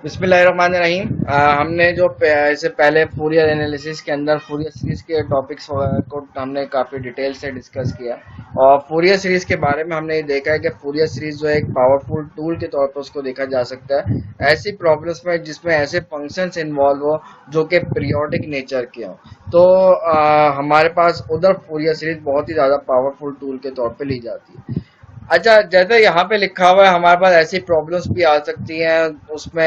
बिस्मिल्लाहिर्रहमानिर्रहीम। हमने जो इससे पहले फूरियर एनालिसिस के अंदर फूरियर सीरीज के टॉपिक्स को हमने काफ़ी डिटेल से डिस्कस किया और फूरियर सीरीज के बारे में हमने ये देखा है कि फूरियर सीरीज जो है एक पावरफुल टूल के तौर पर उसको देखा जा सकता है ऐसी प्रॉब्लम्स में जिसमें ऐसे फंक्शंस इन्वॉल्व हो जो कि पीरियोडिक नेचर के हों। तो हमारे पास उधर फूरियर सीरीज बहुत ही ज़्यादा पावरफुल टूल के तौर पर ली जाती है। अच्छा, जैसे यहाँ पे लिखा हुआ है हमारे पास ऐसी प्रॉब्लम्स भी आ सकती हैं। उसमें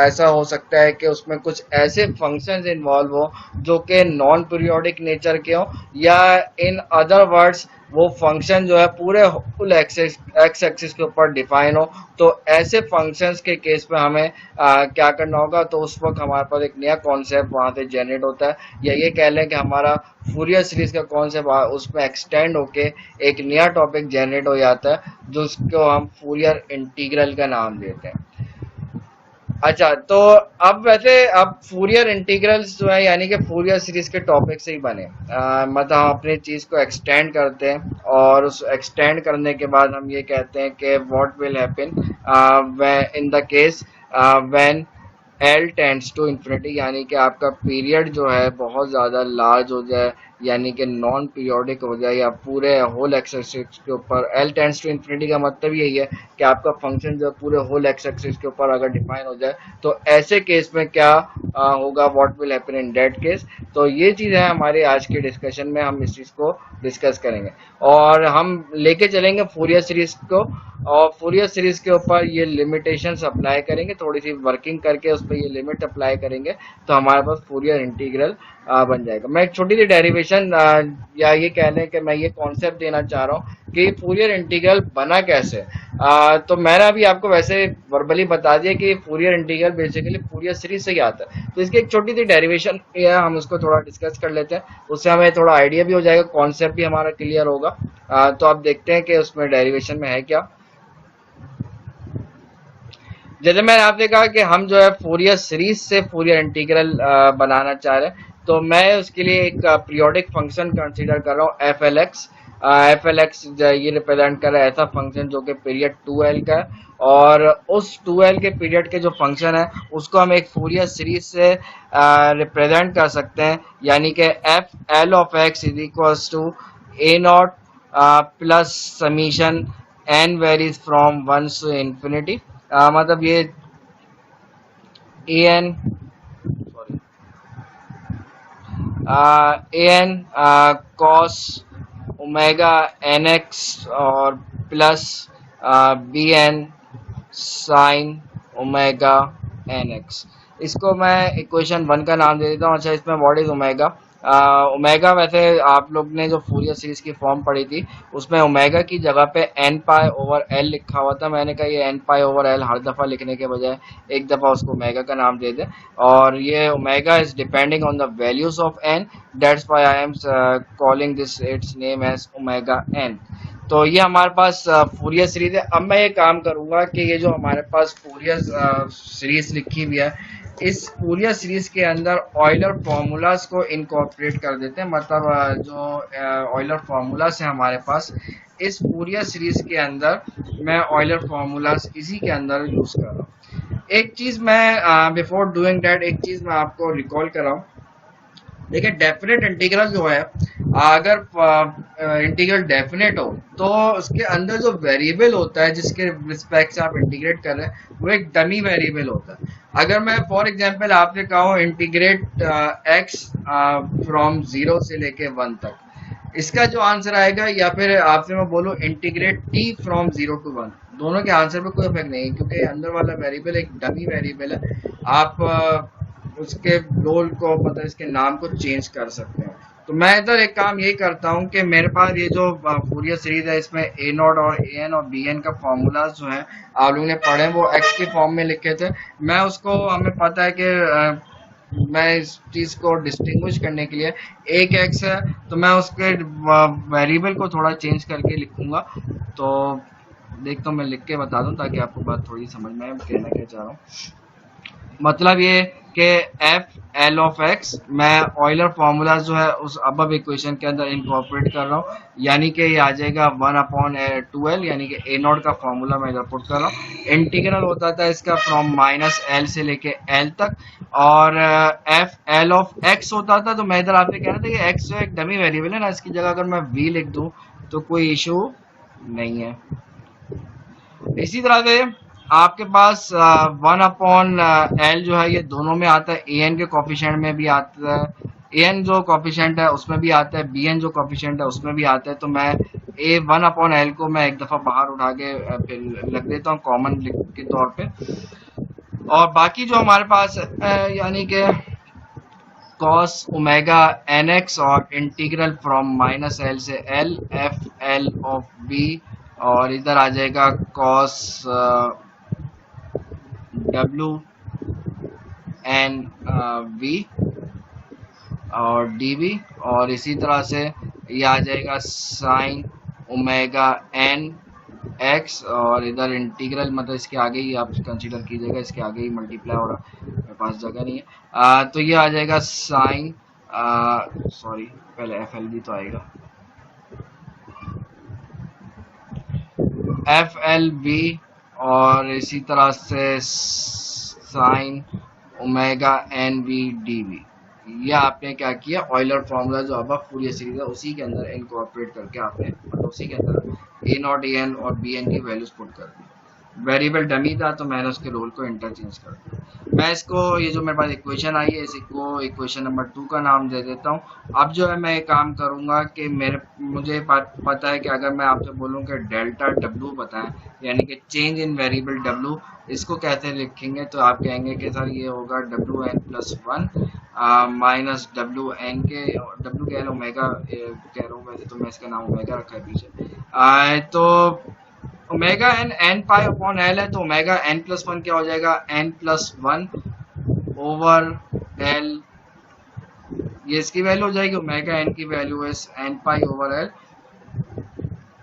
ऐसा हो सकता है कि उसमें कुछ ऐसे फंक्शंस इन्वॉल्व हो जो कि नॉन पीरियोडिक नेचर के हो, या इन अदर वर्ड्स वो फंक्शन जो है पूरे फुल एक्स एक्सिस के ऊपर डिफाइन हो। तो ऐसे फंक्शंस के केस में हमें क्या करना होगा, तो उस वक्त हमारे पास एक नया कॉन्सेप्ट वहाँ से जनरेट होता है, या ये कह लें कि हमारा फूरियर सीरीज का कॉन्सेप्ट उसमें एक्सटेंड होके एक नया टॉपिक जनरेट हो जाता है जिसको हम फूरियर इंटीग्रल का नाम देते हैं। अच्छा, तो अब वैसे अब फूरियर इंटीग्रल्स जो है यानी कि फूरियर सीरीज के टॉपिक से ही बने, मतलब हम अपनी चीज को एक्सटेंड करते हैं और उस एक्सटेंड करने के बाद हम ये कहते हैं कि what will happen in the case when L tends to infinity, यानी कि आपका पीरियड जो है बहुत ज़्यादा लार्ज हो जाए, यानी कि नॉन पीरियोडिक हो जाए, या पूरे होल एक्स एक्सिस के ऊपर एल टेंड्स टू इन्फिनिटी का मतलब यही है कि आपका फंक्शन जो है पूरे होल एक्स एक्सिस के ऊपर अगर डिफाइन हो जाए, तो ऐसे केस में क्या होगा, what will happen in that case. तो ये चीज़ है हमारे आज के डिस्कशन में, हम इस चीज़ को डिस्कस करेंगे और हम लेके चलेंगे फूरियर सीरीज को, और फूरियर सीरीज के ऊपर ये लिमिटेशंस अप्लाई करेंगे, थोड़ी सी वर्किंग करके उस पर ये लिमिट अप्लाई करेंगे, तो हमारे पास फूरियर इंटीग्रल बन जाएगा। मैं एक छोटी सी डेरिवेशन या ये कह लें कि मैं ये कॉन्सेप्ट देना चाह रहा हूँ कि फूरियर इंटीग्रल बना कैसे। तो मैंने अभी आपको वैसे वर्बली बता दिया कि Fourier integral basically Fourier series से ही आता है, तो इसकी एक छोटी सी डेरिवेशन हम उसको थोड़ा डिस्कस कर लेते हैं, उससे हमें थोड़ा आइडिया भी हो जाएगा, कॉन्सेप्ट भी हमारा क्लियर होगा। तो आप देखते हैं कि उसमें डेरिवेशन में है क्या। जैसे मैंने आपसे कहा कि हम जो है फूरियर सीरीज से फूरियर इंटीग्रल बनाना चाह रहे हैं, तो मैं उसके लिए एक पीरियोडिक फंक्शन कंसीडर कर रहा हूँ F L x. F L x ये रिप्रेजेंट कर रहा है ऐसा फंक्शन जो कि पीरियड 2l का है, और उस 2l के पीरियड के जो फंक्शन है उसको हम एक फूरियर सीरीज से रिप्रेजेंट कर सकते हैं, यानी कि F L of x is equals to A naught plus summation N varies from one to infinity. मतलब ये A N sorry A N cos omega N x और plus B N sine omega N X. इसको मैं equation 1 का नाम दे देता हूँ। अच्छा, इसमें व्हाट इज ओमेगा। ओमेगा वैसे आप लोग ने जो फूरियर सीरीज की फॉर्म पढ़ी थी उसमें ओमेगा की जगह पे एन पाई ओवर एल लिखा हुआ था। मैंने कहा ये एन पाई ओवर एल हर दफ़ा लिखने के बजाय एक दफ़ा उसको ओमेगा का नाम दे दें, और ये omega is depending on the values of N, that's why I am calling this its name as omega N. तो ये हमारे पास फूरियर सीरीज है। अब मैं ये काम करूंगा कि ये जो हमारे पास फूरियर सीरीज लिखी हुई है, इस फूरियर सीरीज के अंदर ऑयलर फार्मूलाज को इनकॉर्पोरेट कर देते हैं, मतलब जो ऑयलर फार्मूलाज है हमारे पास इस फूरियर सीरीज के अंदर, मैं ऑयलर फार्मूलाज इसी के अंदर यूज कर रहा हूँ। एक चीज मैं बिफोर डूइंग दैट एक चीज मैं आपको रिकॉल कराऊं। देखिए, डेफिनेट इंटीग्रल जो है, अगर इंटीग्रल डेफिनेट हो तो उसके अंदर जो वेरिएबल होता है जिसके रिस्पेक्ट से आप इंटीग्रेट कर रहे हैं वो एक डमी वेरिएबल होता है। अगर मैं फॉर एग्जांपल आपसे कहूँ इंटीग्रेट एक्स फ्रॉम 0 से लेके 1 तक, इसका जो आंसर आएगा, या फिर आपसे मैं बोलूँ इंटीग्रेट टी फ्रॉम 0 to 1, दोनों के आंसर पे कोई इफेक्ट नहीं है क्योंकि अंदर वाला वेरिएबल एक डमी वेरिएबल है। आप उसके रोल को, मतलब इसके नाम को चेंज कर सकते हैं। तो मैं इधर एक काम यही करता हूँ कि मेरे पास ये जो फूरियर सीरीज है इसमें ए नॉट और ए एन और बी एन का फॉर्मूलाज जो है आप लोगों ने पढ़े, वो एक्स के फॉर्म में लिखे थे। मैं उसको, हमें पता है कि मैं इस चीज को डिस्टिंग्विश करने के लिए, एक एक्स है तो मैं उसके वेरिएबल को थोड़ा चेंज करके लिखूंगा। तो देखता हूँ, मैं लिख के बता दूं ताकि आपको बात थोड़ी समझ में आए, कहना क्या चाह रहा हूँ। मतलब ये कि एफ एल ऑफ एक्स मैं ऑयलर फॉर्मूला जो है उस अबव इक्वेशन के अंदर इनकॉर्पोरेट कर रहा हूँ, यानी कि ये आ जाएगा 1/2l, यानी कि ए नॉट का फॉर्मूला मैं इधर पुट कर रहा हूँ। इंटीग्रल होता था इसका फ्रॉम -l से लेके l तक, और एफ एल ऑफ एक्स होता था। तो मैं इधर आपसे कह रहा था कि एक्स जो एक डमी वेरिएबल है ना, इसकी जगह अगर मैं v लिख दूं तो कोई इशू नहीं है। इसी तरह से आपके पास 1/l जो है ये दोनों में आता है, ए एन के कॉफिशेंट में भी आता है, ए एन जो कॉफिशेंट है उसमें भी आता है, बी एन जो कॉफिशेंट है उसमें भी आता है। तो मैं ए 1/l को मैं एक दफा बाहर उठा के फिर लग देता हूँ कॉमन के तौर पे, और बाकी जो हमारे पास यानी कि cos ओमेगा एन एक्स और इंटीग्रल फ्रॉम -l से l F L of b, और इधर आ जाएगा cos डब्ल्यू एन वी और dv, और इसी तरह से ये आ जाएगा साइन ओमेगा एन एक्स, और इधर इंटीग्रल मतलब इसके आगे ही आप कंसीडर कीजिएगा, इसके आगे ही मल्टीप्लाई हो रहा है, मेरे पास जगह नहीं है। तो ये आ जाएगा साइन, सॉरी पहले एफ एल भी तो आएगा, एफ एल बी, और इसी तरह से sine omega n v D v. ये आपने क्या किया, ऑयलर फॉर्मूला जो अब फूरियर सीरीज है उसी के अंदर इनकॉर्पोरेट करके आपने मतलब उसी के अंदर ए नॉट ए एन और बी एन की वैल्यूज पुट कर दी। वेरिएबल डमी था तो मैंने उसके रोल को इंटरचेंज कर दिया। मैं इसको, ये जो मेरे पास इक्वेशन आई है इसको इक्वेशन नंबर 2 का नाम दे देता हूँ। अब जो है मैं एक काम करूंगा कि मुझे पता है कि अगर मैं आपसे बोलूँ कि डेल्टा डब्ल्यू बताएं, यानी कि चेंज इन वेरिएबल डब्ल्यू, इसको कैसे लिखेंगे, तो आप कहेंगे कि सर ये होगा W N plus one minus W N के, डब्ल्यू के एन ओमेगा कह रहा हूँ, वैसे तो मैं इसका नाम ओमेगा रखा है पीछे। तो omega n n pi upon l है, तो ओमेगा एन प्लस वन क्या हो जाएगा, n plus one over l, ये इसकी वैल्यू हो जाएगी। ओमेगा एन की value is n pi over l,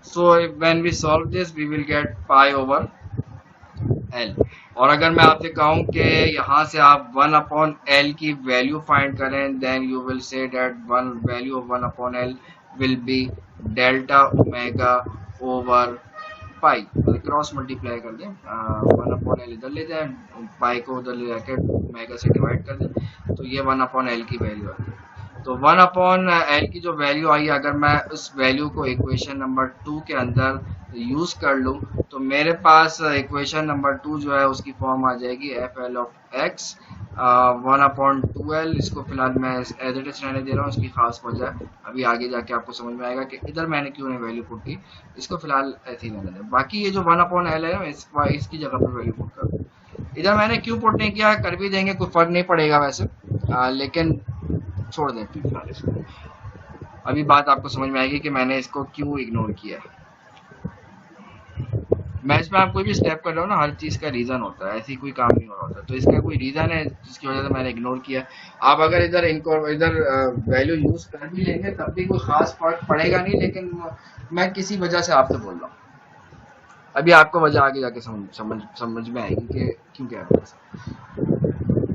so when we solve this we will get pi over l. और अगर मैं आपसे कहूं कि यहाँ से आप 1/l की वैल्यू फाइंड करें, then you will say that one value of 1/l will be delta omega over pi, cross multiply कर दें, 1/l इधर ले जाए, पाई को उधर ले जाकर ओमेगा से डिवाइड कर दें, तो ये 1/l की वैल्यू आती है। तो 1/l की जो वैल्यू आई, अगर मैं उस वैल्यू को इक्वेशन नंबर 2 के अंदर यूज कर लूँ तो मेरे पास इक्वेशन नंबर 2 जो है उसकी फॉर्म आ जाएगी F L of x 1/2l। इसको फिलहाल मैं एज इट इज रहने दे रहा हूँ, इसकी खास वजह अभी आगे जाके आपको समझ में आएगा कि इधर मैंने क्यों नहीं वैल्यू पुट की। इसको फिलहाल ऐसे ही रहने दें। बाकी ये जो 1/l है इसकी जगह पर वैल्यू पुट कर दूँ। इधर मैंने क्यों पुट नहीं किया कर भी देंगे, कोई फर्क नहीं पड़ेगा वैसे, लेकिन छोड़ दें फिलहाल इसको। अभी बात आपको समझ में आएगी कि मैंने इसको क्यों इग्नोर किया। मैं इसमें आप कोई भी स्टेप कर रहा हूँ ना, हर चीज का रीजन होता है, ऐसी कोई काम नहीं हो रहा होता, तो इसका कोई रीजन है जिसकी वजह से मैंने इग्नोर किया। आप अगर इधर वैल्यू यूज कर भी लेंगे तब भी कोई खास फर्क पड़ेगा नहीं, लेकिन मैं किसी वजह से आपसे बोल रहा हूँ। अभी आपको वजह आगे जाके समझ में आएगी कि क्यों कह रहा हूँ।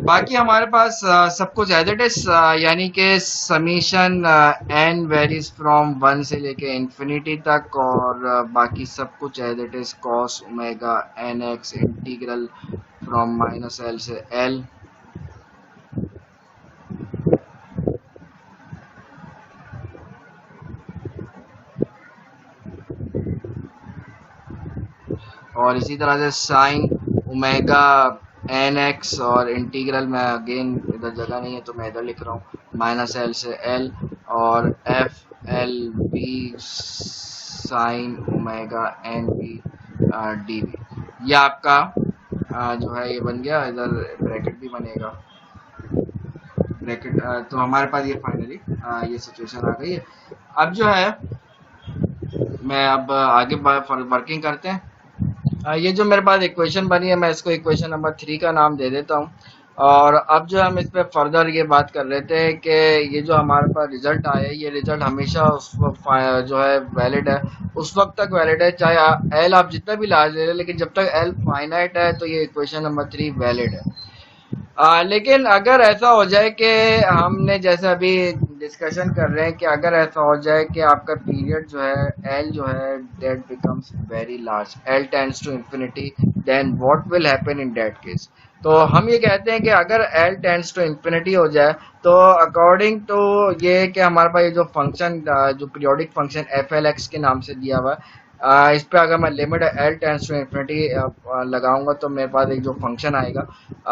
बाकी हमारे पास सब कुछ एज इट इज, यानी कि समीशन एन वेरीज फ्रॉम 1 से लेके इंफिनिटी तक, और बाकी सब कुछ as it is cos omega N x integral from -l से l। और इसी तरह से साइन ओमेगा एन एक्स, और इंटीग्रल में अगेन इधर जगह नहीं है तो मैं इधर लिख रहा हूँ -l से l, और f l b sine omega n b d b. ये आपका जो है ये बन गया, इधर ब्रैकेट भी बनेगा, ब्रैकेट। तो हमारे पास ये फाइनली ये सिचुएशन आ गई है। अब जो है मैं अब आगे वर्किंग करते हैं। ये जो मेरे पास इक्वेशन बनी है मैं इसको इक्वेशन नंबर 3 का नाम दे देता हूँ। और अब जो हम इस पे फर्दर ये बात कर रहे थे कि ये जो हमारे पास रिजल्ट आया है ये रिजल्ट हमेशा उस वक्त जो है वैलिड है, उस वक्त तक वैलिड है चाहे एल आप जितना भी लार्ज ले लें, लेकिन जब तक एल फाइनाइट है तो ये इक्वेशन नंबर 3 वैलिड है। लेकिन अगर ऐसा हो जाए कि हमने जैसे अभी डिस्कशन कर रहे हैं कि अगर ऐसा हो जाए कि आपका पीरियड जो है एल जो है that becomes very large, l tends to infinity, then what will happen in that case. तो हम ये कहते हैं कि अगर एल टेंड्स टू इंफिनिटी हो जाए तो अकॉर्डिंग टू ये कि हमारे पास ये जो फंक्शन जो periodic function F L x के नाम से दिया हुआ है, इस पे अगर मैं limit l tends to infinity लगाऊंगा तो मेरे पास एक जो फंक्शन आएगा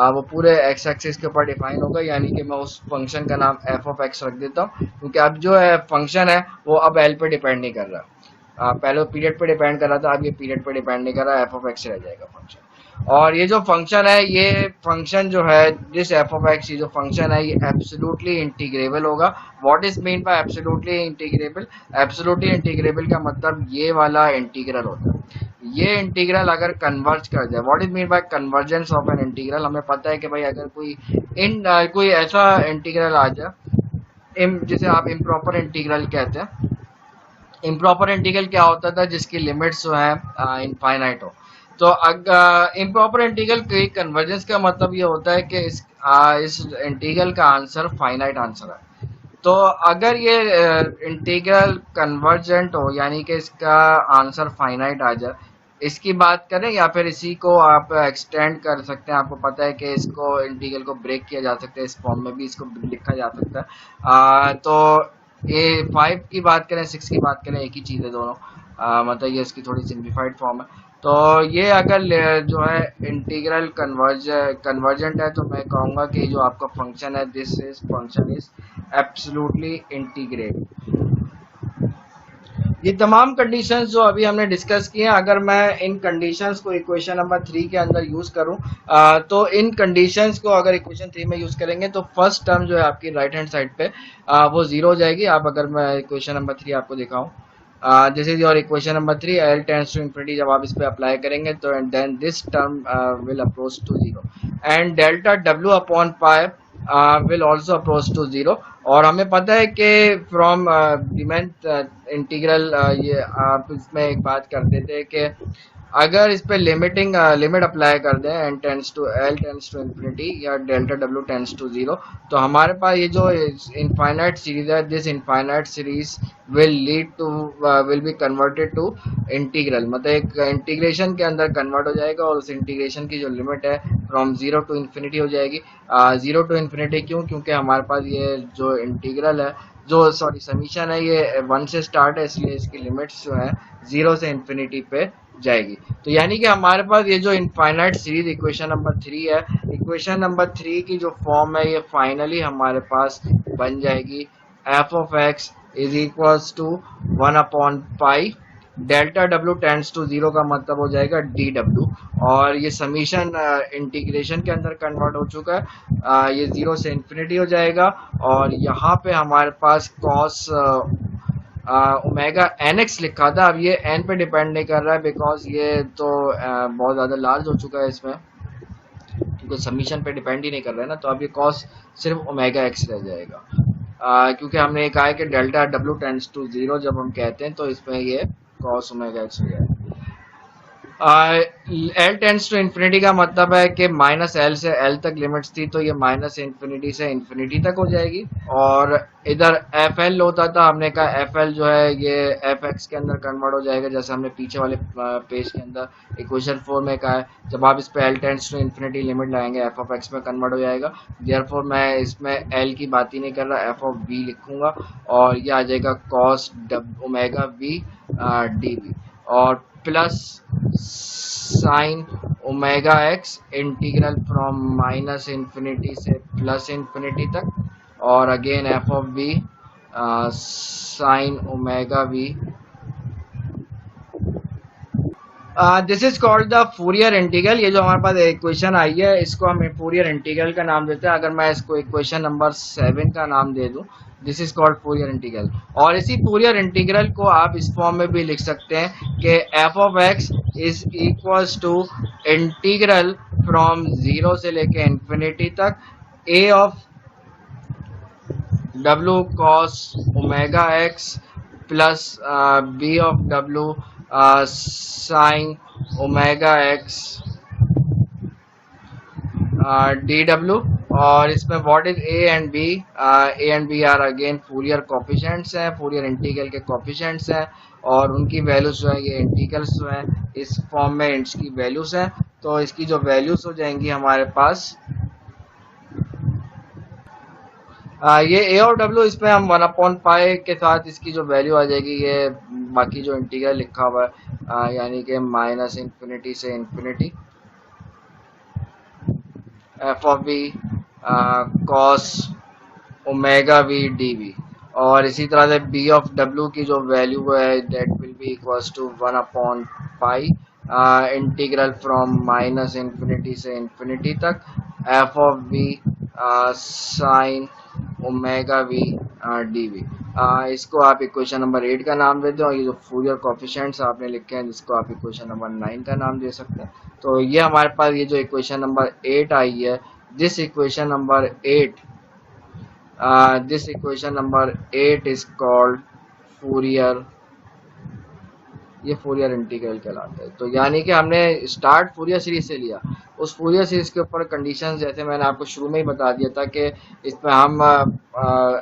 वो पूरे एक्स एक्सिस के ऊपर डिफाइन होगा, यानी कि मैं उस फंक्शन का नाम एफ ऑफ एक्स रख देता हूँ, क्योंकि अब जो है फंक्शन है वो अब एल पे डिपेंड नहीं कर रहा। पहले वो पीरियड पे डिपेंड कर रहा था, अब ये पीरियड पे डिपेंड नहीं कर रहा, एफ ऑफ एक्स रह जाएगा फंक्शन। और ये जो फंक्शन है, ये फंक्शन जो है दिस एफ ऑफ एक्स, ये जो फंक्शन है ये एब्सोल्युटली इंटीग्रेबल होगा। What is mean bye absolutely integrable? Absolutely integrable का मतलब ये वाला इंटीग्रल होता है। ये इंटीग्रल अगर कन्वर्ज कर जाए, what is mean bye convergence of an integral? हमें पता है कि भाई अगर कोई ऐसा इंटीग्रल आ जाए जिसे आप इम्प्रॉपर इंटीग्रल कहते हैं। इम्प्रॉपर इंटीग्रल क्या होता था? जिसकी लिमिट्स जो है इनफाइनाइट हो। तो अगर इम्प्रॉपर इंटीग्रल की कन्वर्जेंस का मतलब ये होता है कि इस इंटीग्रल का आंसर फाइनाइट आंसर है। तो अगर ये इंटीग्रल कन्वर्जेंट हो, यानी कि इसका आंसर फाइनाइट आ जाए, इसकी बात करें या फिर इसी को आप एक्सटेंड कर सकते हैं। आपको पता है कि इसको इंटीग्रल को ब्रेक किया जा सकता है, इस फॉर्म में भी इसको लिखा जा सकता है। तो ये 5 की बात करें, 6 की बात करें, एक ही चीज़ है दोनों। मतलब ये इसकी थोड़ी सिंप्लीफाइड फॉर्म है। तो ये अगर जो है इंटीग्रल कन्वर्जेंट है तो मैं कहूँगा कि जो आपका फंक्शन है this is function is absolutely integrate. ये तमाम कंडीशंस जो अभी हमने डिस्कस किए हैं, अगर मैं इन कंडीशंस को इक्वेशन नंबर 3 के अंदर यूज करूं, तो इन कंडीशंस को अगर इक्वेशन 3 में यूज करेंगे तो फर्स्ट टर्म जो है आपकी राइट हैंड साइड पे वो जीरो हो जाएगी। आप अगर मैं इक्वेशन नंबर 3 आपको दिखाऊं, this is your equation number 3, l tends to infinity, जब आप इस पे अप्लाई करेंगे तो then this term will approach to zero, and delta डब्ल्यू upon pi will also approach to zero. और हमें पता है कि फ्रॉम डिमेंट इंटीग्रल, ये आप इसमें एक बात करते थे कि अगर इस पे लिमिट अप्लाई कर दें एल टेंस टू इंफिनिटी या डेल्टा डब्ल्यू टेंस टू जीरो, तो हमारे पास ये जो इनफाइनाइट सीरीज है, this infinite series will be converted to integral, मतलब एक इंटीग्रेशन के अंदर कन्वर्ट हो जाएगा, और उस इंटीग्रेशन की जो लिमिट है फ्रॉम जीरो टू इन्फिनिटी हो जाएगी। जीरो टू इन्फिनिटी क्यों? क्योंकि हमारे पास ये जो इंटीग्रल है, जो सॉरी समीशन है, ये 1 से स्टार्ट है, इसलिए इसकी लिमिट्स जो है 0 से इन्फिनिटी पे जाएगी। तो यानी कि हमारे पास ये जो इनफाइनाइट सीरीज इक्वेशन नंबर 3 है, इक्वेशन नंबर 3 की जो फॉर्म है ये फाइनली हमारे पास बन जाएगी f of x is equals to 1 upon pi delta डब्ल्यू टेंड्स टू जीरो, का मतलब हो जाएगा डी डब्ल्यू। और ये समीशन इंटीग्रेशन के अंदर कन्वर्ट हो चुका है, ये 0 से इन्फिनिटी हो जाएगा। और यहाँ पे हमारे पास कॉस ओमेगा एन एक्स लिखा था, अब ये एन पे डिपेंड नहीं कर रहा है, बिकॉज ये तो बहुत ज़्यादा लार्ज हो चुका है इसमें, क्योंकि सबमिशन पे डिपेंड ही नहीं कर रहा है ना। तो अब ये कॉस सिर्फ ओमेगा एक्स रह जाएगा, क्योंकि हमने कहा है कि डेल्टा डब्ल्यू टेंड्स टू जीरो जब हम कहते हैं तो इसमें ये कॉस ओमेगा एक्स हो जाएगा। एल टेंड्स टू इन्फिनिटी का मतलब है कि माइनस एल से एल तक लिमिट्स थी, तो ये माइनस इन्फिनिटी से इन्फिनिटी तक हो जाएगी। और इधर एफ एल होता था, हमने कहा एफ एल जो है ये एफ एक्स के अंदर कन्वर्ट हो जाएगा, जैसे हमने पीछे वाले पेज के अंदर इक्वेशन 4 में कहा है, जब आप इस पे l tends to infinity limit लगाएंगे एफ ऑफ एक्स में कन्वर्ट हो जाएगा। देयरफॉर मैं इसमें एल की बात ही नहीं कर रहा, एफ ऑफ वी लिखूंगा, और ये आ जाएगा cos omega we D we, और plus sine omega X integral from minus infinity से प्लस इन्फिनिटी तक, और again F of V sine omega V. This is called the Fourier integral. ये जो हमारे पास इक्वेशन आई है इसको हम फूरियर इंटीग्रल का नाम देते हैं। अगर मैं इसको इक्वेशन नंबर 7 का नाम दे दूं, this is called Fourier integral. और इसी फूरियर इंटीग्रल को आप इस फॉर्म में भी लिख सकते हैं कि F of x is equals to integral from 0 से लेके इन्फिनिटी तक A of W cos omega X plus B of W sine omega X D W. और इसमें what is A and B, A and B are again Fourier coefficients हैं, Fourier integral के coefficients हैं, और उनकी values जो है ये इंटीग्रल्स जो है इस फॉर्म में इसकी वैल्यूज हैं। तो इसकी जो वैल्यूज हो जाएंगी हमारे पास, ये ए और डब्ल्यू, इसमें हम 1/पाई के साथ इसकी जो वैल्यू आ जाएगी ये बाकी जो इंटीग्रल लिखा हुआ है यानी कि माइनस इंफिनिटी से infinity f of v cos omega we D we. और इसी तरह से बी ऑफ डब्ल्यू की जो वैल्यू है that will be equals to 1/पाई इंटीग्रल फ्रॉम माइनस इंफिनिटी से इंफिनिटी तक F of V sine omega we D V. इसको आप इक्वेशन नंबर 8 का नाम देते हो, और ये जो फूरियर कोफिशिएंट्स आपने लिखे हैं जिसको आप इक्वेशन नंबर 9 का नाम दे सकते हैं। तो ये हमारे पास ये जो इक्वेशन नंबर 8 आई है, this equation number 8 this equation number 8 is called Fourier, ये फूरियर इंटीग्रल कहलाता है। तो यानी कि हमने स्टार्ट फूरियर सीरीज से लिया, उस फूरियर सीरीज के ऊपर कंडीशंस जैसे मैंने आपको शुरू में ही बता दिया था कि इसमें हम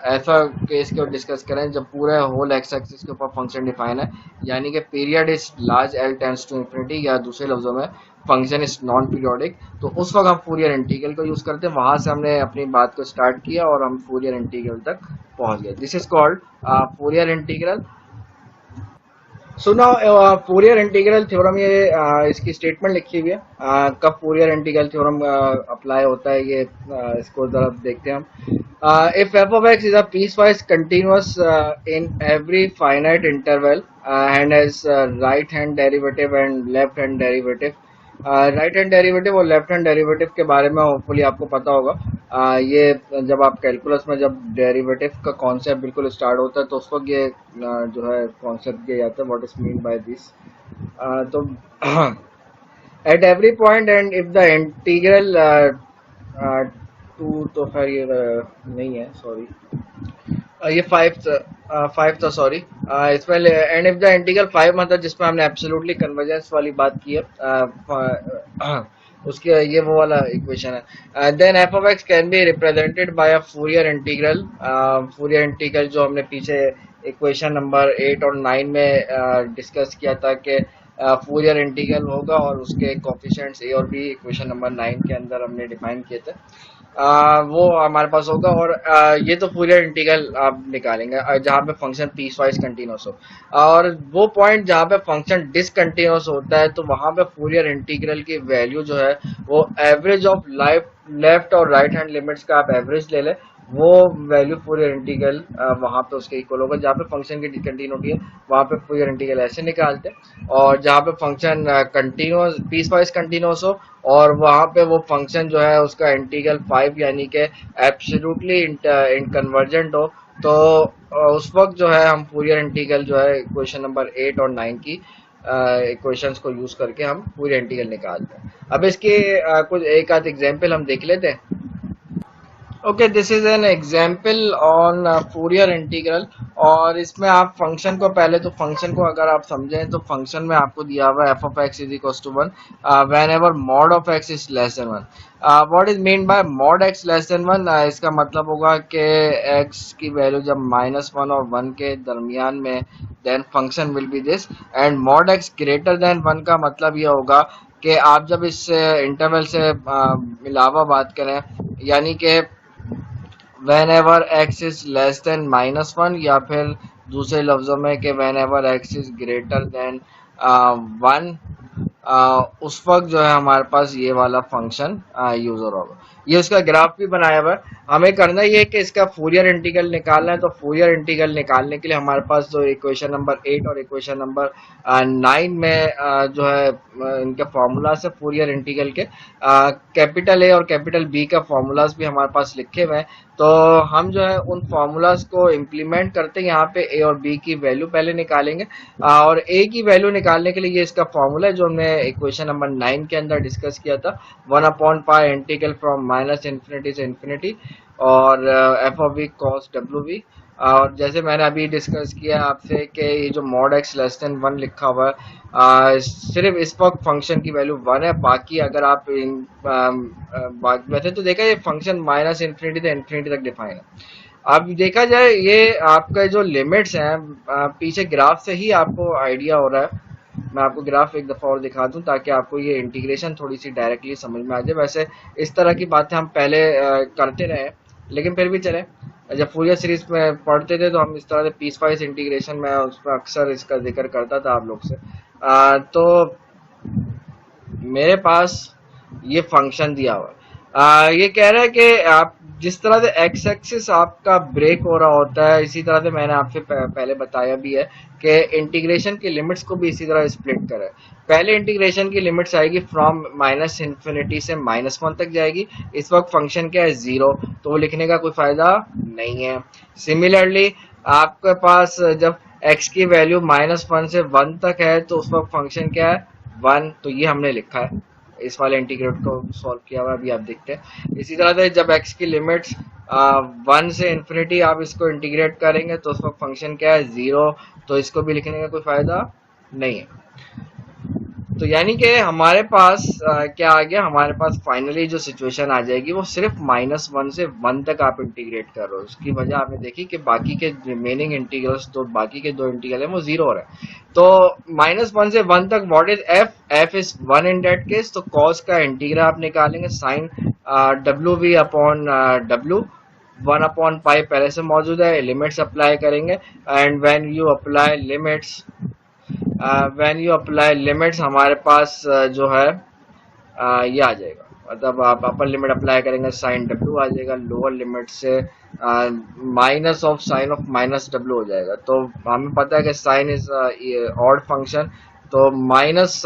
ऐसा केस के डिस्कस करें जब पूरे होल एक्स एक्सिस के ऊपर फंक्शन डिफाइन है, यानी कि period is large l tends to infinity, या दूसरे लफ्जों में फंक्शन इज नॉन पीरियोडिक। तो उस वक्त हम फूरियर इंटीग्रल को यूज करते हैं, वहां से हमने अपनी बात को स्टार्ट किया और हम फूरियर इंटीग्रल तक पहुंच गए। This is called Fourier integral. So now Fourier integral theorem, ये इसकी स्टेटमेंट लिखी हुई है, कब फूरियर इंटीग्रल थ्योरम अप्लाई होता है ये इसको जरा देखते हैं हम। If F of x is a piecewise continuous in every finite interval and has right hand derivative and left hand derivative. Right hand derivative और लेफ्ट हैंड डेरिवेटिव के बारे में होपफुली आपको पता होगा। ये जब आप कैलकुलस में जब डेरिवेटिव का कॉन्सेप्ट बिल्कुल स्टार्ट होता है तो उस वक्त ये जो है कॉन्सेप्ट दिया जाता है, what is mean by this. तो at every point and if the integral to, तो खैर ये नहीं है, सॉरी ये 5 था, सॉरी। इसमें एंड इफ द इंटीग्रल 5 मतलब जिसमें हमने एब्सोल्युटली कन्वर्जेंस वाली बात की है, उसके ये वो वाला इक्वेशन है। Then f of x can be represented by a Fourier integral. Fourier integral जो हमने पीछे इक्वेशन नंबर 8 और 9 में डिस्कस किया था कि फूरियर इंटीग्रल होगा और उसके कोफिशिएंट्स ए और बी इक्वेशन नंबर 9 के अंदर हमने डिफाइन किए थे, वो हमारे पास होगा। और ये तो फूरियर इंटीग्रल आप निकालेंगे जहाँ पे फंक्शन पीस वाइज कंटिन्यूस हो, और वो पॉइंट जहाँ पे फंक्शन डिसकंटिन्यूस होता है तो वहां पे फूरियर इंटीग्रल की वैल्यू जो है वो एवरेज ऑफ लेफ्ट और राइट हैंड लिमिट्स का आप एवरेज ले लें, वो वैल्यू फूरियर इंटीग्रल वहां पे उसके इक्वल होगा। जहाँ पे फंक्शन की डिसकंटिन्यूटी है वहां पे फूरियर इंटीग्रल ऐसे निकालते हैं, और जहाँ पे function continuous piecewise continuous हो और वहां पे वो फंक्शन जो है उसका इंटीग्रल 5 यानी कि एब्सोल्युटली कन्वर्जेंट हो, तो उस वक्त जो है हम फूरियर इंटीग्रल जो है इक्वेशन नंबर 8 और 9 की इक्वेशंस को यूज करके हम फूरियर इंटीग्रल निकालते हैं। अब इसके कुछ एक आध एग्जांपल हम देख लेते हैं। Okay, this is an example on Fourier integral, और इसमें आप फंक्शन को पहले तो फंक्शन को अगर आप समझें तो फंक्शन में आपको दिया हुआ है f of x is equal to 1 whenever mod of x is less than 1। What is mean by mod x less than 1? इसका मतलब होगा कि एक्स की वैल्यू जब -1 और 1 के दरमियान में then function will be this, and mod x greater than 1 का मतलब ये होगा कि आप जब इस इंटरवल से अलावा बात करें, यानी कि whenever x is less than -1, या फिर दूसरे लफ्जों में कि whenever x is greater than 1, उस वक्त जो है हमारे पास ये वाला फंक्शन यूजर होगा। ये उसका ग्राफ भी बनाया हुआ है। हमें करना ये है कि इसका फूरियर इंटीग्रल निकालना है, तो फूरियर इंटीग्रल निकालने के लिए हमारे पास जो इक्वेशन नंबर 8 और इक्वेशन नंबर 9 में जो है इनके फॉर्मूलाज है फूरियर इंटीग्रल के, कैपिटल ए और कैपिटल बी का फॉर्मूलाज भी हमारे पास लिखे हुए हैं। तो हम जो है उन फॉर्मूलाज को इम्प्लीमेंट करते हैं, यहाँ पे ए और बी की वैल्यू पहले निकालेंगे, और ए की वैल्यू निकालने के लिए ये इसका फॉर्मूला है जो हमने इक्वेशन नंबर 9 के अंदर डिस्कस किया था, 1/पाई इंटीग्रल फ्रॉम माइनस इन्फिनिटी से इन्फिनिटी और एफ ऑफ वी कॉस डब्ल्यू वी। और जैसे मैंने अभी डिस्कस किया आपसे कि ये जो मॉड एक्स लेस देन 1 लिखा हुआ है, सिर्फ इस वक्त फंक्शन की वैल्यू 1 है। बाकी अगर आप वैसे तो देखा ये फंक्शन माइनस इन्फिनिटी से इन्फिनिटी तक डिफाइन है। अब देखा जाए ये आपका जो लिमिट्स हैं, पीछे ग्राफ से ही आपको आइडिया हो रहा है। मैं आपको ग्राफ एक दफा और दिखा दूं ताकि आपको ये इंटीग्रेशन थोड़ी सी डायरेक्टली समझ में आ जाए। वैसे इस तरह की बातें हम पहले करते रहे, लेकिन फिर भी चले, जब फूरियर सीरीज में पढ़ते थे तो हम इस तरह से पीस वाइज इंटीग्रेशन में उसमें अक्सर इसका जिक्र करता था आप लोग से। तो मेरे पास ये फंक्शन दिया हुआ है। ये कह रहा है कि आप जिस तरह से एक्स एक्सिस आपका ब्रेक हो रहा होता है, इसी तरह से मैंने आपसे पहले बताया भी है कि इंटीग्रेशन की लिमिट्स को भी इसी तरह स्प्लिट करें। पहले इंटीग्रेशन की लिमिट्स आएगी फ्रॉम माइनस इन्फिनिटी से -1 तक जाएगी। इस वक्त फंक्शन क्या है, 0, तो वो लिखने का कोई फायदा नहीं है। सिमिलरली आपके पास जब x की वैल्यू -1 से 1 तक है तो उस वक्त फंक्शन क्या है, 1, तो ये हमने लिखा है, इस वाले इंटीग्रेट को सॉल्व किया हुआ अभी आप देखते हैं। इसी तरह से जब x की लिमिट्स 1 से इन्फिनिटी आप इसको इंटीग्रेट करेंगे तो उस वक्त फंक्शन क्या है, 0, तो इसको भी लिखने का कोई फायदा नहीं है। तो यानी कि हमारे पास क्या आ गया, हमारे पास फाइनली जो सिचुएशन आ जाएगी वो सिर्फ -1 से 1 तक आप इंटीग्रेट कर रहे हो। उसकी वजह आपने देखी कि बाकी के रिमेनिंग इंटीग्रल्स, तो बाकी के 2 इंटीग्रल है वो 0 हो रहा है। तो -1 से 1 तक what is f is 1 in that case. तो cos का इंटीग्रल आप निकालेंगे sine w upon w, 1 upon pi पहले से मौजूद है, लिमिट्स अप्लाई करेंगे and when you apply limits हमारे पास जो है ये आ जाएगा। मतलब आप अपर लिमिट अप्लाई करेंगे साइन डब्ल्यू आ जाएगा, लोअर लिमिट से minus of sine of minus डब्ल्यू हो जाएगा। तो हमें पता है कि साइन इज ऑड फंक्शन, तो minus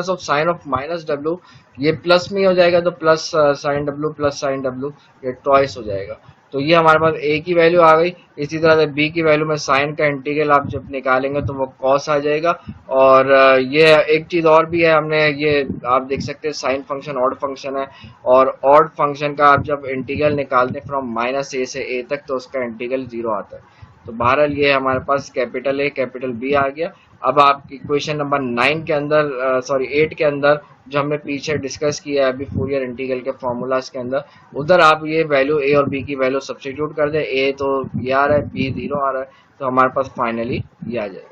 of sine of minus W ये प्लस में हो जाएगा, तो प्लस साइन डब्ल्यू ये ट्वाइस हो जाएगा। तो ये हमारे पास a की वैल्यू आ गई। इसी तरह से b की वैल्यू में साइन का इंटीग्रल आप जब निकालेंगे तो वो cos आ जाएगा। और ये एक चीज और भी है, हमने ये आप देख सकते हैं साइन फंक्शन ऑड फंक्शन है, और ऑड फंक्शन का आप जब इंटीग्रल निकालते हैं फ्रॉम -a से a तक तो उसका इंटीग्रल 0 आता है। तो बहरहाल ये हमारे पास कैपिटल A कैपिटल B आ गया। अब आप इक्वेशन नंबर 9 के अंदर, सॉरी 8 के अंदर, जो हमने पीछे डिस्कस किया है अभी फूरियर इंटीग्रल के फॉर्मूलाज के अंदर, उधर आप ये वैल्यू a और b की वैल्यू सब्स्टिट्यूट कर दें। a तो ये आ रहा है, b 0 आ रहा है, तो हमारे पास फाइनली ये आ जाएगा।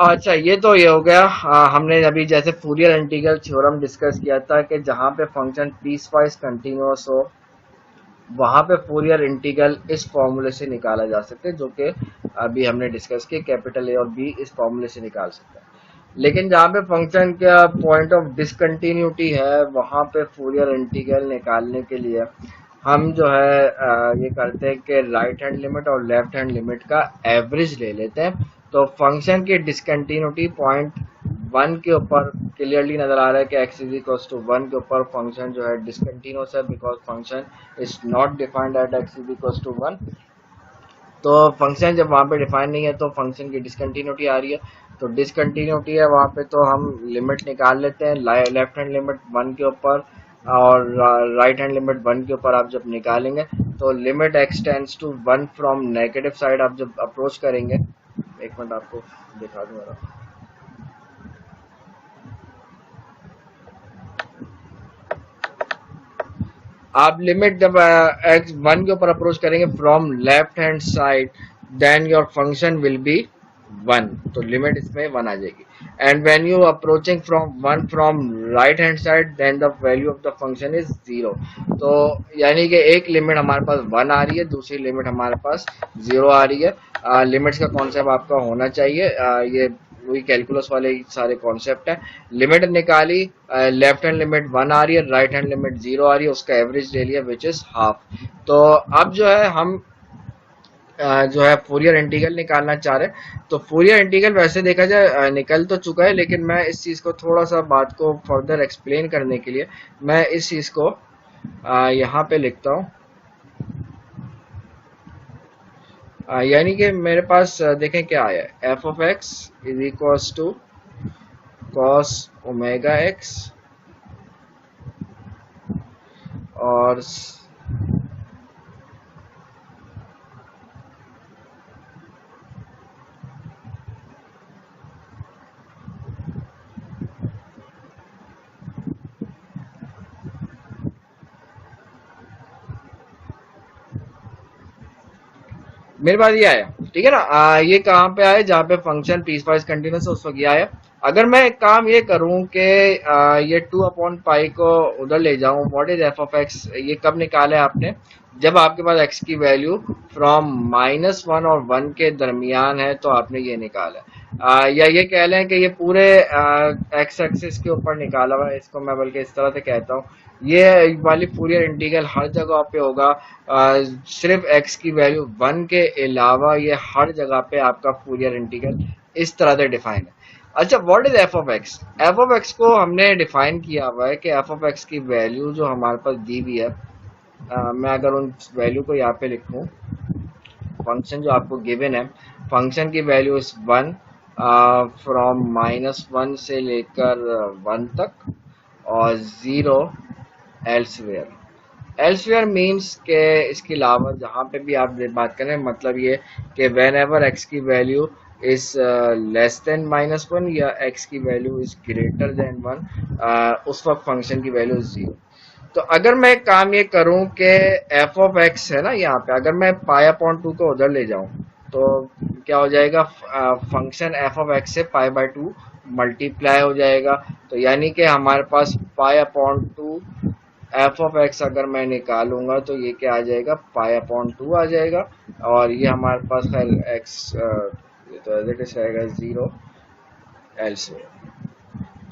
अच्छा, ये तो ये हो गया। हमने अभी जैसे फूरियर इंटीग्रल थ्योरम डिस्कस किया था कि जहां पे फंक्शन पीस वाइज कंटिन्यूअस हो वहां पे फूरियर इंटीग्रल इस फॉर्मूले से निकाला जा सकता है, जो कि अभी हमने डिस्कस किया, कैपिटल ए और बी इस फॉर्मूले से निकाल सकते हैं। लेकिन जहाँ पे फंक्शन का पॉइंट ऑफ डिसकंटिन्यूटी है वहां पे फूरियर इंटीग्रल निकालने के लिए हम जो है ये करते हैं कि राइट हैंड लिमिट और लेफ्ट हैंड लिमिट का एवरेज ले लेते हैं। तो फंक्शन की डिसकंटिन्यूटी पॉइंट 1 के ऊपर क्लियरली नजर आ रहा है कि x इज इक्वल टू 1 के ऊपर फंक्शन जो है डिसकंटिन्यूअस है, because function is not defined at x is equal to 1। तो फंक्शन जब वहां पे डिफाइन नहीं है तो फंक्शन की डिसकंटिन्यूटी आ रही है। तो डिसकंटिन्यूटी है वहां पे तो हम लिमिट निकाल लेते हैं, लेफ्ट हैंड लिमिट 1 के ऊपर और राइट हैंड लिमिट 1 के ऊपर आप जब निकालेंगे तो limit x tends to 1 from negative side आप जब अप्रोच करेंगे, एक मिनट आपको दिखा दूंगा। आप लिमिट जब x 1 के ऊपर अप्रोच करेंगे from left hand side, then your function will be 1, तो लिमिट इसमें 1 आ जाएगी। And when you approaching from 1 from right hand side then the value of the function is 0। तो यानी कि एक लिमिट हमारे पास 1 आ रही है, दूसरी लिमिट हमारे पास 0 आ रही है। लिमिट्स का कॉन्सेप्ट आपका होना चाहिए, ये वही कैलकुलस वाले सारे कॉन्सेप्ट है। लिमिट निकाली, लेफ्ट हैंड लिमिट 1 आ रही है, राइट हैंड लिमिट 0 आ रही है, उसका एवरेज ले लिया विच इज हाफ। तो अब जो है हम जो है फूरियर इंटीग्रल निकालना चाह रहे हैं। तो फूरियर इंटीग्रल वैसे देखा जाए निकल तो चुका है, लेकिन मैं इस चीज को थोड़ा सा बात को फर्दर एक्सप्लेन करने के लिए मैं इस चीज को यहाँ पे लिखता हूँ। यानी कि मेरे पास देखें क्या आया है, f of x is equal to cos omega x और मेरे पास ये आया, ठीक है ना। ये कहाँ पे आया, जहाँ पे फंक्शन पीस वाइज कंटिन्यूस है उस वक्त ये आया। अगर मैं एक काम ये करूं कि ये 2/पाई को उधर ले जाऊं, what is F of x, ये कब निकाला है आपने, जब आपके पास एक्स की वैल्यू फ्रॉम -1 और 1 के दरमियान है तो आपने ये निकाला है। या ये कह लें कि ये पूरे एक्स एक्सिस के ऊपर निकाला हुआ है, इसको मैं बल्कि इस तरह से कहता हूँ, ये वाली फूरियर इंटीग्रल हर जगह पे होगा। सिर्फ एक्स की वैल्यू 1 के अलावा ये हर जगह पे आपका फूरियर इंटीग्रल इस तरह से डिफाइन है। अच्छा, what is F of x, F of x को हमने डिफाइन किया हुआ है कि एफ ऑफ एक्स की वैल्यू जो हमारे पास दी हुई है, मैं अगर उन वैल्यू को यहाँ पे लिखूं, फंक्शन जो आपको गिवन है, फंक्शन की वैल्यू इज 1 फ्रॉम -1 से लेकर 1 तक, और 0 एल्सवेयर। एल्सवेयर मीन्स के इसके अलावा जहाँ पे भी आप बात करें, मतलब ये कि वेन एवर एक्स की वैल्यू इज लेस देन -1 या एक्स की वैल्यू इज ग्रेटर देन 1, उस वक्त फंक्शन की वैल्यू 0। तो अगर मैं काम ये करूं कि एफ ऑफ एक्स है ना यहाँ पे, अगर मैं पाई अपॉन 2 को उधर ले जाऊं तो क्या हो जाएगा, फंक्शन एफ ऑफ एक्स से पाई/2 मल्टीप्लाई हो जाएगा। तो यानी कि हमारे पास पाई/2 एफ ऑफ एक्स अगर मैं निकालूंगा तो ये क्या आ जाएगा, पाई/2 आ जाएगा। और ये हमारे पास खैर एक्स, ये तो एज इट इज रहेगा 0 एल्सवेयर।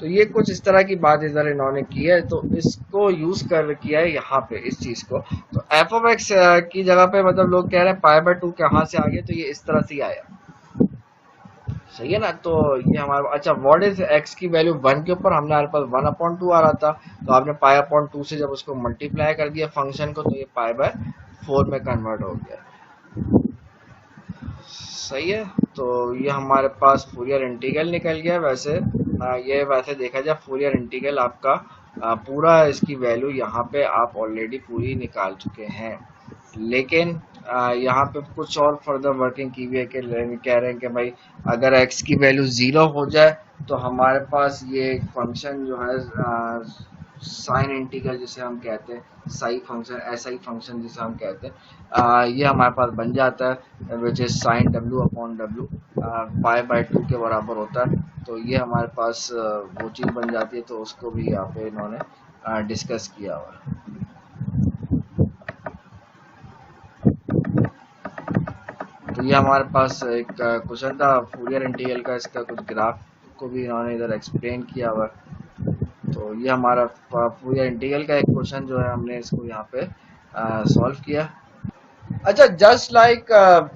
तो ये कुछ इस तरह की बात इधर इन्होंने की है, तो इसको यूज कर किया है यहाँ पे इस चीज को। तो एफ ऑफ एक्स की जगह पे मतलब लोग कह रहे हैं पाई/2 कहाँ से आ गया, तो ये इस तरह से ही आया, सही है ना। तो ये हमारा, अच्छा व्हाट इज एक्स की वैल्यू 1 के ऊपर हमने, हमारे पास 1/2 आ रहा था, तो आपने पाई/2 से जब उसको मल्टीप्लाई कर दिया फंक्शन को, तो ये पाई/4 में कन्वर्ट हो गया, सही है। तो ये हमारे पास फूरियर इंटीग्रल निकल गया। वैसे ये वैसे देखा जाए फूरियर इंटीग्रल आपका पूरा इसकी वैल्यू यहाँ पे आप ऑलरेडी पूरी निकाल चुके हैं, लेकिन यहाँ पे कुछ और फर्दर वर्किंग की हुई है कि कह रहे हैं कि भाई अगर x की वैल्यू 0 हो जाए तो हमारे पास ये फंक्शन जो है साइन इंटीग्रल जिसे हम कहते हैं, साई फंक्शन, ऐसा ही फंक्शन जिसे हम कहते हैं, ये हमारे पास बन जाता है विच इज साइन w/w, पाई/2 के बराबर होता है। तो ये हमारे पास वो चीज़ बन जाती है, तो उसको भी यहाँ पे इन्होंने डिस्कस किया हुआ है। तो ये हमारे पास एक क्वेश्चन था फूरियर इंटीग्रल का, इसका कुछ ग्राफ को भी इन्होंने इधर एक्सप्लेन किया हुआ है। तो ये हमारा फूरियर इंटीग्रल का एक क्वेश्चन जो है हमने इसको यहाँ पे सॉल्व किया। अच्छा, जस्ट लाइक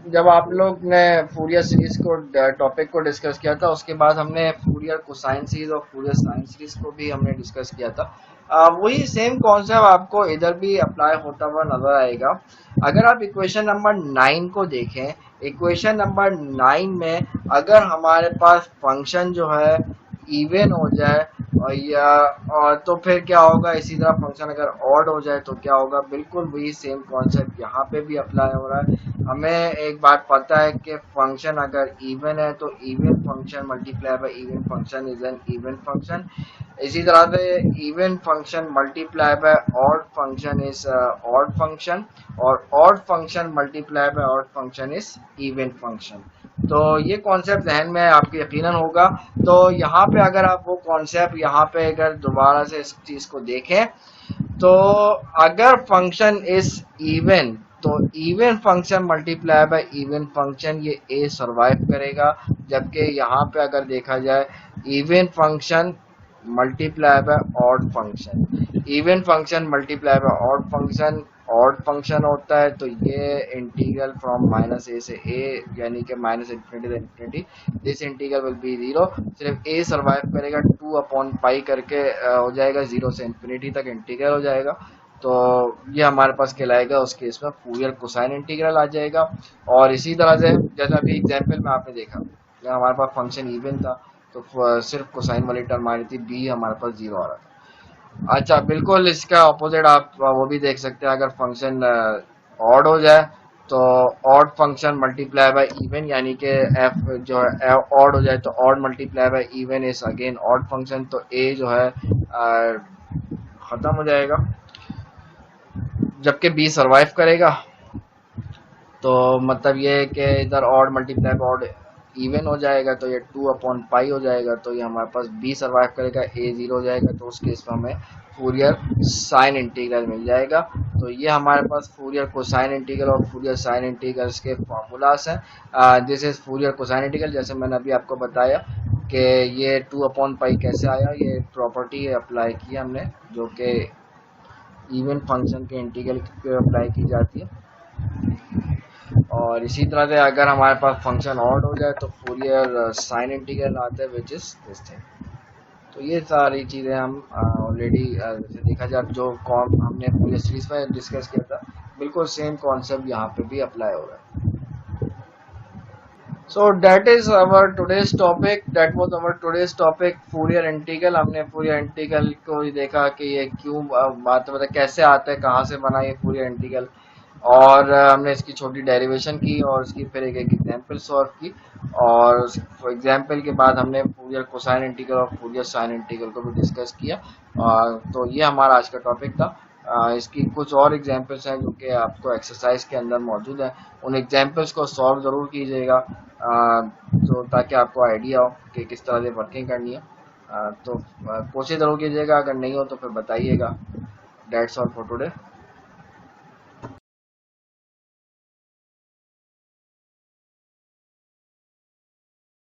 जब आप लोग ने फूरियर सीरीज को टॉपिक को डिस्कस किया था, उसके बाद हमने फूरियर कोसाइन सीरीज और फूरियर साइन सीरीज को भी हमने डिस्कस किया था। वही सेम कॉन्सेप्ट आपको इधर भी अप्लाई होता हुआ नजर आएगा। अगर आप इक्वेशन नंबर 9 को देखें, इक्वेशन नंबर 9 में अगर हमारे पास फंक्शन जो है इवन हो जाए और तो फिर क्या होगा, इसी तरह फंक्शन अगर ऑड हो जाए तो क्या होगा, बिल्कुल वही सेम कॉन्सेप्ट यहाँ पे भी अप्लाई हो रहा है। हमें एक बात पता है कि फंक्शन अगर इवन है तो even function multiply by even function is an even function. इसी तरह से even function multiply by odd function is odd function, और odd function multiply by odd function is even function. तो ये कॉन्सेप्ट जहन में आपके यकीनन होगा। तो यहाँ पे अगर आप वो कॉन्सेप्ट यहाँ पे अगर दोबारा से इस चीज को देखें, तो अगर फंक्शन इज इवन तो even function multiply by even function ये ए सरवाइव करेगा, जबकि यहाँ पे अगर देखा जाए even function multiply by odd function, even function multiply by odd function होता है, तो ये इंटीग्रल फ्रॉम -a से a यानी कि -∞ से infinity, this integral will be 0, सिर्फ a सरवाइव करेगा, 2/पाई करके हो जाएगा, 0 से इन्फिनिटी तक इंटीग्रल हो जाएगा। तो ये हमारे पास कहलाएगा उस केस में फूरियर कोसाइन इंटीग्रल आ जाएगा। और इसी तरह से जैसा अभी एग्जाम्पल में आपने देखा, हमारे पास फंक्शन इवन था तो सिर्फ कोसाइन वाली टर्म आ रही थी, b हमारे पास 0 आ रहा था। अच्छा, बिल्कुल इसका ऑपोजिट आप वो भी देख सकते हैं, अगर फंक्शन ऑड हो जाए तो odd function multiply by even, यानी कि एफ जो है ऑड हो जाए तो odd multiply by even is again odd function, तो ए जो है खत्म हो जाएगा, जबकि बी सरवाइव करेगा। तो मतलब ये है कि इधर odd multiply by odd even हो जाएगा, तो ये 2/पाई हो जाएगा, तो ये हमारे पास बी सर्वाइव करेगा, ए जीरो हो जाएगा, तो उस केस में हमें फूरियर साइन इंटीग्रल मिल जाएगा। तो ये हमारे पास फूरियर कोसाइन इंटीग्रल और फूरियर साइन इंटीग्रल्स के फॉर्मूलाज हैं। This is Fourier cosine integral, जैसे मैंने अभी आपको बताया कि ये 2/पाई कैसे आया, ये प्रॉपर्टी अप्लाई की हमने, जो कि इवन फंक्शन के इंटीग्रल पे अप्लाई की जाती है। और इसी तरह से अगर हमारे पास फंक्शन ऑड हो जाए तो फूरियर साइन इंटीग्रल आता है, विच इज दिस थिंग। तो ये सारी चीज़ें हम ऑलरेडी जैसे देखा जाए जो कॉम हमने फूरियर सीरीज में डिस्कस किया था, बिल्कुल सेम कॉन्सेप्ट यहाँ पे भी अप्लाई हो रहा है। So that is our today's topic. That was our today's topic, Fourier integral. हमने Fourier integral को ही देखा कि ये क्यों बात मतलब कैसे आता है, कहाँ से बना ये Fourier integral, और हमने इसकी छोटी डेरिवेशन की और उसकी फिर एक एग्जांपल सॉल्व की, और एग्जांपल के बाद हमने Fourier कोसाइन इंटीग्रल और Fourier साइन इंटीग्रल को भी डिस्कस किया। तो ये हमारा आज का टॉपिक था। इसकी कुछ और एग्जांपल्स हैं जो कि आपको एक्सरसाइज के अंदर मौजूद है, उन एग्जांपल्स को सॉल्व ज़रूर कीजिएगा, तो ताकि आपको आइडिया हो कि किस तरह से वर्किंग करनी है। तो कोशिश ज़रूर कीजिएगा, अगर नहीं हो तो फिर बताइएगा। That's all for today.